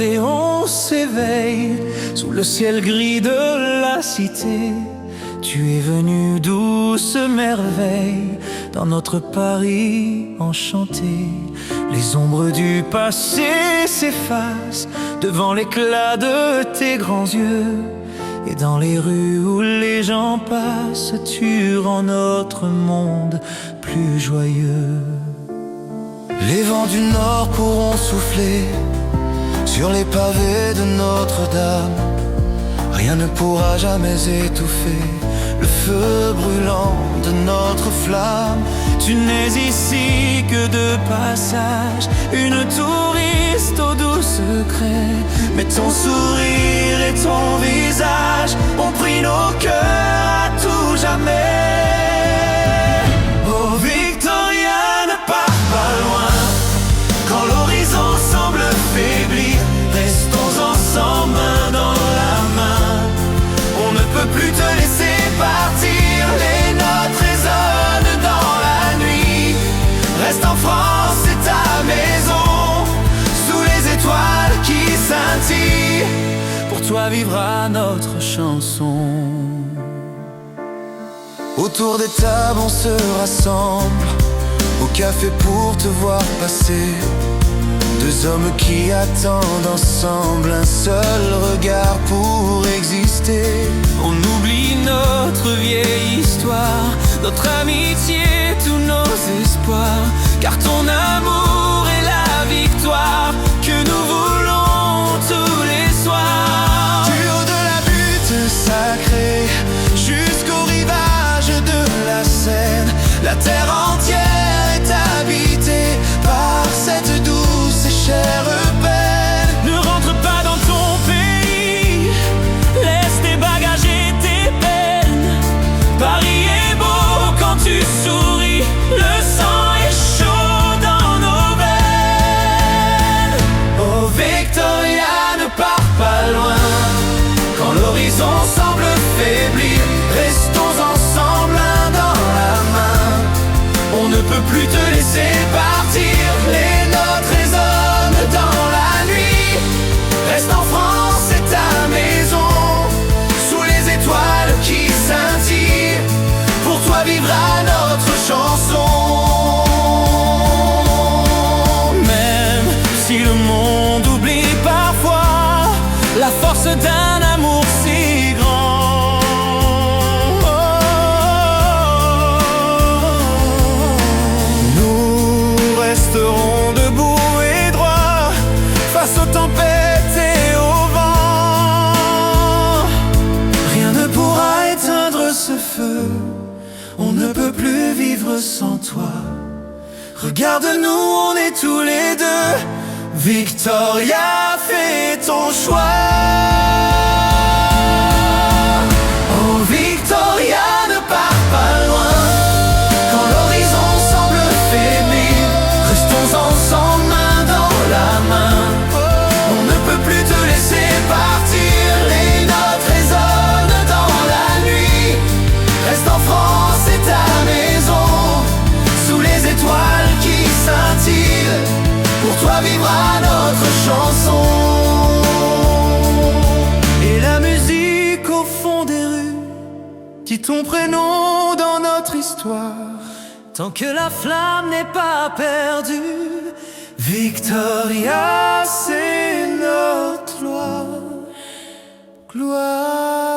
et on s'éveille sous le ciel gris de la cité. Tu es venu, douce merveille, dans notre Paris enchanté. Les ombres du passé s'effacent devant l'éclat de tes grands yeux. Et dans les rues où les gens passent, tu rends notre monde plus joyeux. Les vents du nord pourront souffler sur les pavés de Notre-Dame. Rien ne pourra jamais étouffer le feu brûlant de notre flamme. Tu n'es ici que de passage, une touriste aux doux secrets. Mais ton sourire et ton visage ont pris nos cœurs à tout jamais. Oh Victoria, ne pars pas loin quand l'horizon semble faiblir. Restons ensemble, main dans la main. On ne peut plus te laisser partir. Les notes résonnent dans la nuit. Reste en France, c'est ta maison, sous les étoiles qui scintillent. Pour toi vivra notre chanson. Autour des tables on se rassemble, au café pour te voir passer. Deux hommes qui attendent ensemble un seul regard pour exister. On oublie notre vieille histoire, notre amitié, tous nos espoirs. Car ton amour est la victoire que nous voulons tous les soirs. Du haut de la butte sacrée jusqu'au rivage de la Seine, la terre entière est habitée par cette douce et chère peine. Ne rentre pas dans ton pays, laisse tes bagages et tes peines. Paris est beau quand tu souris, le sang est chaud dans nos veines. Oh Victoria, ne pars pas loin quand l'horizon semble faiblir. Restons ensemble, main dans la main. On ne peut plus te laisser partir. Les notes résonnent dans la nuit. Reste en France, c'est ta maison, sous les étoiles qui scintillent. Pour toi vivra notre chanson. Même si le monde oublie parfois la force d'un amour si grand. Nous resterons debout et droits face aux tempêtes et au vent. Rien ne pourra éteindre ce feu, on ne peut plus vivre sans toi. Regarde-nous, on est tous les deux. Victoria, fais ton choix. Oh Victoria, ne pars pas loin quand l'horizon semble faiblir. Restons ensemble, main dans la main. On ne peut plus te laisser partir. Les notes résonnent dans la nuit. Reste en France, c'est ta maison, sous les étoiles qui scintillent. Pour toi vivra notre chanson. Et la musique au fond des rues dit ton prénom dans notre histoire. Tant que la flamme n'est pas perdue, Victoria, c'est notre loi. Gloire.